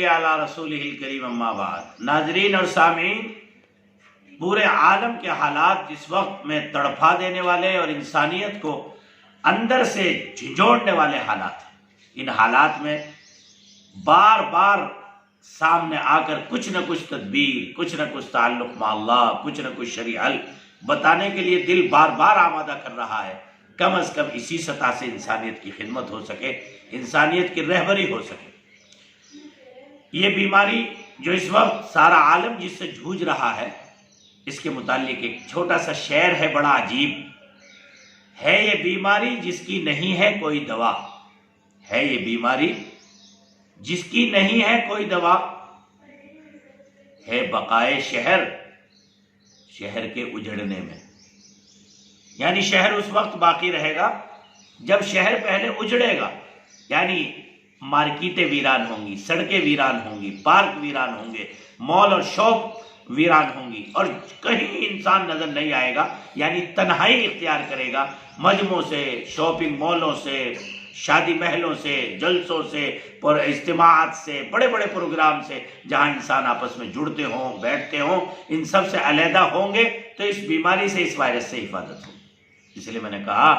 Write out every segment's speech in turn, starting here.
علی رسولہ الکریم اما بعد۔ ناظرین اور سامعین، پورے عالم کے حالات جس وقت میں تڑپا دینے والے اور انسانیت کو اندر سے جھنجھوڑنے والے حالات ہیں، ان حالات میں بار بار سامنے آ کر کچھ نہ کچھ تدبیر، کچھ نہ کچھ تعلق مع اللہ، کچھ نہ کچھ شرعی حل بتانے کے لیے دل بار بار آمادہ کر رہا ہے۔ کم از کم اسی سطح سے انسانیت کی خدمت ہو سکے، انسانیت کی رہبری ہو سکے۔ یہ بیماری جو اس وقت سارا عالم جس سے جھوج رہا ہے، اس کے متعلق ایک چھوٹا سا شعر ہے، بڑا عجیب ہے۔ یہ بیماری جس کی نہیں ہے کوئی دوا، ہے یہ بیماری جس کی نہیں ہے کوئی دوا، ہے بقائے شہر شہر کے اجڑنے میں۔ یعنی شہر اس وقت باقی رہے گا جب شہر پہلے اجڑے گا، یعنی مارکیٹیں ویران ہوں گی، سڑکیں ویران ہوں گی، پارک ویران ہوں گے، مال اور شاپ ویران ہوں گی، اور کہیں انسان نظر نہیں آئے گا، یعنی تنہائی اختیار کرے گا۔ مجمعوں سے، شاپنگ مالوں سے، شادی محلوں سے، جلسوں سے، اجتماعات سے، بڑے بڑے پروگرام سے، جہاں انسان آپس میں جڑتے ہوں، بیٹھتے ہوں، ان سب سے علیحدہ ہوں گے تو اس بیماری سے، اس وائرس سے حفاظت ہوگی۔ اس لیے میں نے کہا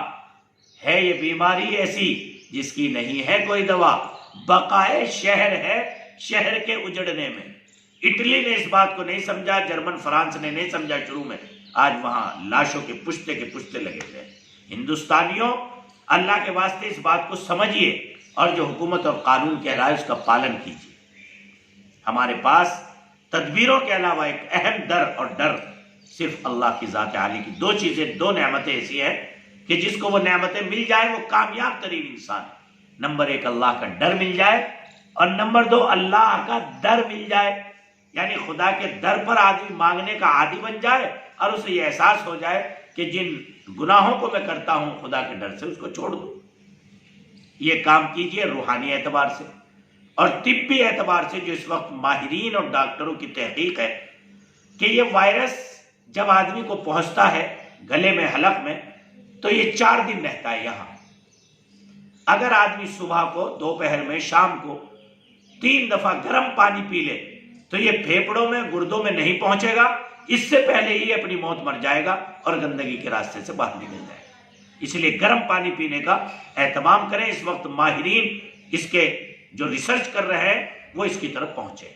ہے یہ بیماری ایسی جس کی نہیں ہے کوئی دوا، بقائے شہر ہے شہر کے اجڑنے میں۔ اٹلی نے اس بات کو نہیں سمجھا، جرمن فرانس نے نہیں سمجھا شروع میں، آج وہاں لاشوں کے پشتے لگے ہوئے۔ ہندوستانیوں، اللہ کے واسطے اس بات کو سمجھیے، اور جو حکومت اور قانون کہہ رہا ہے اس کا پالن کیجیے۔ ہمارے پاس تدبیروں کے علاوہ ایک اہم ڈر صرف اللہ کی ذات عالی کی دو چیزیں، دو نعمتیں ایسی ہیں کہ جس کو وہ نعمتیں مل جائیں وہ کامیاب ترین انسان ہے۔ نمبر ایک اللہ کا ڈر مل جائے، اور نمبر دو اللہ کا در مل جائے، یعنی خدا کے در پر آدمی مانگنے کا عادی بن جائے، اور اسے یہ احساس ہو جائے کہ جن گناہوں کو میں کرتا ہوں خدا کے ڈر سے اس کو چھوڑ دوں۔ یہ کام کیجئے روحانی اعتبار سے اور طبی اعتبار سے، جو اس وقت ماہرین اور ڈاکٹروں کی تحقیق ہے کہ یہ وائرس جب آدمی کو پہنچتا ہے گلے میں، حلق میں، تو یہ 4 دن رہتا ہے یہاں۔ اگر آدمی صبح کو، دوپہر میں، شام کو 3 دفعہ گرم پانی پی لے تو یہ پھیپڑوں میں، گردوں میں نہیں پہنچے گا، اس سے پہلے ہی اپنی موت مر جائے گا اور گندگی کے راستے سے باہر نکل جائے گا۔ اس لیے گرم پانی پینے کا اہتمام کریں۔ اس وقت ماہرین اس کے جو ریسرچ کر رہے ہیں وہ اس کی طرف پہنچے۔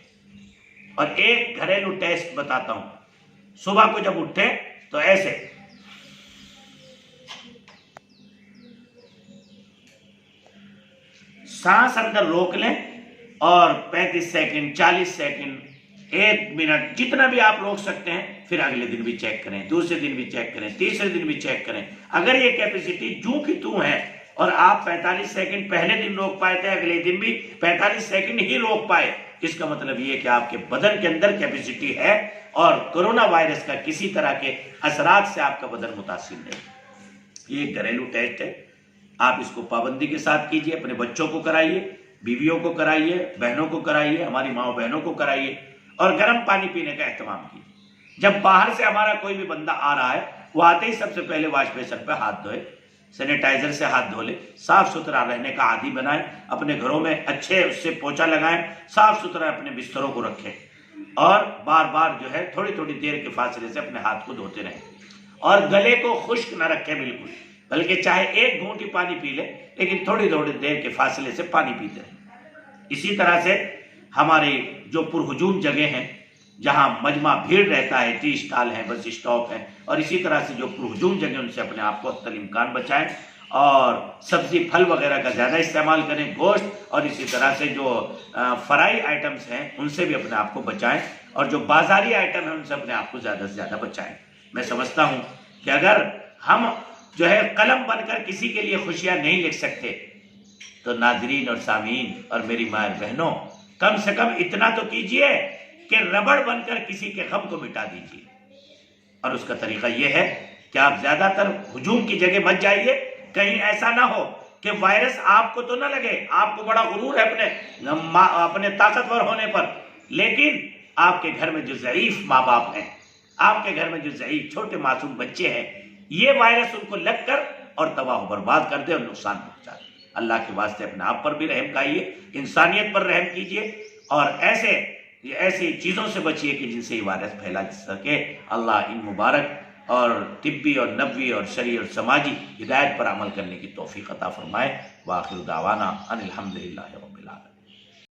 اور ایک گھریلو ٹیسٹ بتاتا ہوں، صبح کو جب اٹھیں تو ایسے سانس اندر روک لیں، اور 35 سیکنڈ، 40 سیکنڈ، 1 منٹ، جتنا بھی آپ روک سکتے ہیں، پھر اگلے دن بھی چیک کریں، دوسرے دن بھی چیک کریں، تیسرے دن بھی چیک کریں۔ اگر یہ کیپیسٹی جوں کی توں ہے اور آپ 45 سیکنڈ پہلے دن روک پائے تھے، اگلے دن بھی 45 سیکنڈ ہی روک پائے، اس کا مطلب یہ کہ آپ کے بدن کے اندر کیپیسٹی ہے، اور کرونا وائرس کا کسی طرح کے اثرات سے آپ کا بدن متاثر نہیں۔ یہ ایک گھریلو ٹیسٹ ہے، آپ اس کو پابندی کے ساتھ کیجئے، اپنے بچوں کو کرائیے، بیویوں کو کرائیے، بہنوں کو کرائیے، ہماری ماں بہنوں کو کرائیے، اور گرم پانی پینے کا اہتمام کیجیے۔ جب باہر سے ہمارا کوئی بھی بندہ آ رہا ہے، وہ آتے ہی سب سے پہلے واش بیسن پہ ہاتھ دھوئے، سینیٹائزر سے ہاتھ دھو لے، صاف ستھرا رہنے کا عادی بنائیں، اپنے گھروں میں اچھے اس سے پوچھا لگائیں، صاف ستھرا اپنے بستروں کو رکھیں، اور بار بار جو ہے تھوڑی تھوڑی دیر کے فاصلے سے اپنے ہاتھ کو دھوتے رہیں، اور گلے کو خشک نہ رکھیں بالکل، بلکہ چاہے 1 گھونٹ ہی پانی پی لے، لیکن تھوڑی تھوڑی دیر کے فاصلے سے پانی پیتے رہیں۔ اسی طرح سے ہمارے جو پرہجوم جگہ ہیں، جہاں مجمع بھیڑ رہتا ہے، ٹی اسٹال ہیں، بس اسٹاپ ہیں، اور اسی طرح سے جو پرہجوم جگہ ان سے اپنے آپ کو حتی الامکان بچائیں، اور سبزی پھل وغیرہ کا زیادہ استعمال کریں، گوشت، اور اسی طرح سے جو فرائی آئٹمز ہیں ان سے بھی اپنے آپ کو بچائیں، اور جو بازاری آئٹم ہیں ان سے اپنے آپ کو زیادہ سے زیادہ بچائیں۔ میں سمجھتا ہوں کہ اگر ہم جو ہے قلم بن کر کسی کے لیے خوشیاں نہیں لکھ سکتے، تو ناظرین اور سامعین اور میری ماں بہنوں، کم سے کم اتنا تو کیجئے کہ ربڑ بن کر کسی کے غم کو مٹا دیجئے۔ اور اس کا طریقہ یہ ہے کہ آپ زیادہ تر ہجوم کی جگہ مت جائیے، کہیں ایسا نہ ہو کہ وائرس آپ کو تو نہ لگے، آپ کو بڑا غرور ہے اپنے طاقتور ہونے پر، لیکن آپ کے گھر میں جو ضعیف ماں باپ ہیں، آپ کے گھر میں جو ضعیف چھوٹے معصوم بچے ہیں، یہ وائرس ان کو لگ کر اور تباہ و برباد کر دے اور نقصان پہنچا دے۔ اللہ کے واسطے اپنے آپ پر بھی رحم کھائیے، انسانیت پر رحم کیجئے، اور ایسی چیزوں سے بچیے کہ جن سے یہ وائرس پھیلا سکے۔ اللہ ان مبارک اور طبی اور نبوی اور شرعی اور سماجی ہدایت پر عمل کرنے کی توفیق عطا فرمائے۔ وآخر دعوانا ان الحمدللہ رب العالمین۔